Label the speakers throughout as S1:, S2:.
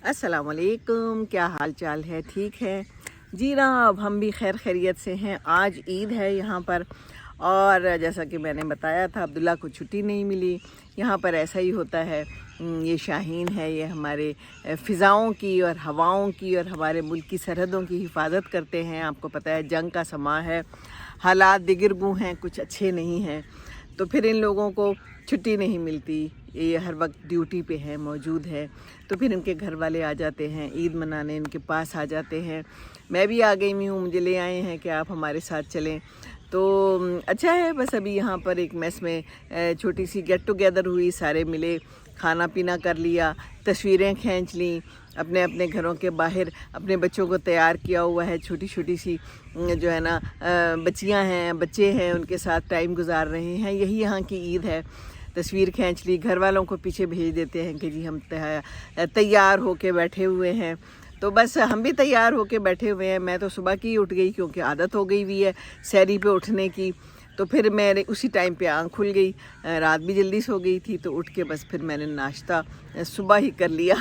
S1: अस्सलाम वालेकुम, क्या हाल चाल है? ठीक है जी ना। अब हम भी खैर खैरियत से हैं। आज ईद है यहाँ पर, और जैसा कि मैंने बताया था, अब्दुल्ला को छुट्टी नहीं मिली। यहाँ पर ऐसा ही होता है। ये शाहीन है, ये हमारे फ़िज़ाओं की और हवाओं की और हमारे मुल्क की सरहदों की हिफाजत करते हैं। आपको पता है जंग का समा है, हालात दिगरगू हैं, कुछ अच्छे नहीं हैं, तो फिर इन लोगों को छुट्टी नहीं मिलती। ये हर वक्त ड्यूटी पे है, मौजूद है, तो फिर इनके घर वाले आ जाते हैं ईद मनाने, इनके पास आ जाते हैं। मैं भी आ गई हुई हूँ, मुझे ले आए हैं कि आप हमारे साथ चलें, तो अच्छा है। बस अभी यहाँ पर एक मेस में छोटी सी गेट टुगेदर हुई, सारे मिले, खाना पीना कर लिया, तस्वीरें खींच ली, अपने अपने घरों के बाहर अपने बच्चों को तैयार किया हुआ है। छोटी छोटी सी जो है ना बच्चियां हैं, बच्चे हैं, उनके साथ टाइम गुजार रहे हैं। यही यहाँ की ईद है। तस्वीर खींच ली, घर वालों को पीछे भेज देते हैं कि जी हम तैयार होके बैठे हुए हैं। तो बस हम भी तैयार होके बैठे हुए हैं। मैं तो सुबह की ही उठ गई, क्योंकि आदत हो गई हुई है सैरी पे उठने की। तो फिर मेरे उसी टाइम पे आँख खुल गई, रात भी जल्दी सो गई थी, तो उठ के बस फिर मैंने नाश्ता सुबह ही कर लिया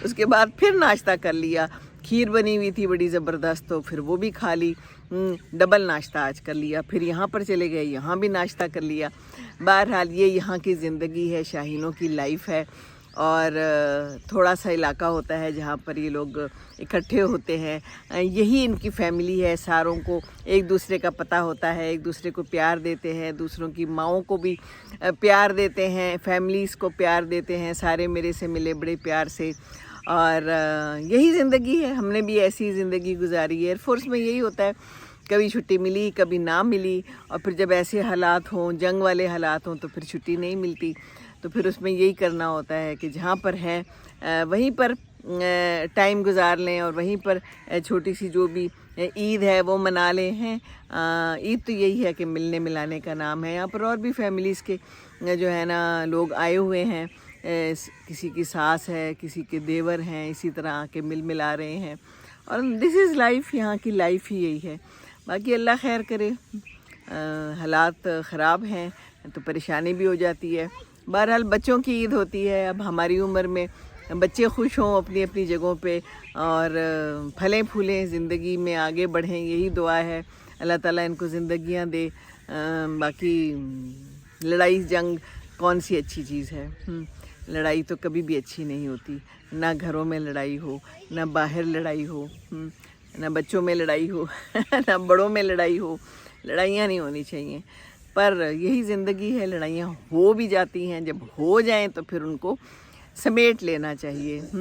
S1: उसके बाद फिर नाश्ता कर लिया। खीर बनी हुई थी बड़ी ज़बरदस्त, तो फिर वो भी खा ली। डबल नाश्ता आज कर लिया। फिर यहाँ पर चले गए, यहाँ भी नाश्ता कर लिया। बहरहाल ये यहाँ की ज़िंदगी है, शाहीनों की लाइफ है। और थोड़ा सा इलाका होता है जहाँ पर ये लोग इकट्ठे होते हैं। यही इनकी फैमिली है। सारों को एक दूसरे का पता होता है, एक दूसरे को प्यार देते हैं, दूसरों की माओं को भी प्यार देते हैं, फैमिलीज़ को प्यार देते हैं। सारे मेरे से मिले बड़े प्यार से, और यही ज़िंदगी है। हमने भी ऐसी ज़िंदगी गुजारी है। एयरफोर्स में यही होता है, कभी छुट्टी मिली, कभी ना मिली, और फिर जब ऐसे हालात हों, जंग वाले हालात हों, तो फिर छुट्टी नहीं मिलती। तो फिर उसमें यही करना होता है कि जहाँ पर हैं वहीं पर टाइम गुजार लें, और वहीं पर छोटी सी जो भी ईद है वो मना लें हैं। ईद तो यही है कि मिलने मिलाने का नाम है। यहाँ पर और भी फैमिलीज़ के जो है ना लोग आए हुए हैं। किसी की सास है, किसी के देवर हैं, इसी तरह आके मिल मिला रहे हैं। और दिस इज़ लाइफ, यहाँ की लाइफ ही यही है। बाकी अल्लाह खैर करे। हालात ख़राब हैं तो परेशानी भी हो जाती है। बहरहाल बच्चों की ईद होती है। अब हमारी उम्र में बच्चे खुश हों अपनी अपनी जगहों पे, और फलें फूलें, ज़िंदगी में आगे बढ़ें, यही दुआ है। अल्लाह ताला इनको ज़िंदगियां दे। बाकी लड़ाई जंग कौन सी अच्छी चीज़ है? लड़ाई तो कभी भी अच्छी नहीं होती। ना घरों में लड़ाई हो, ना बाहर लड़ाई हो, ना बच्चों में लड़ाई हो ना बड़ों में लड़ाई हो। लड़ाइयाँ नहीं होनी चाहिए, पर यही ज़िंदगी है। लड़ाइयाँ हो भी जाती हैं, जब हो जाएं तो फिर उनको समेट लेना चाहिए।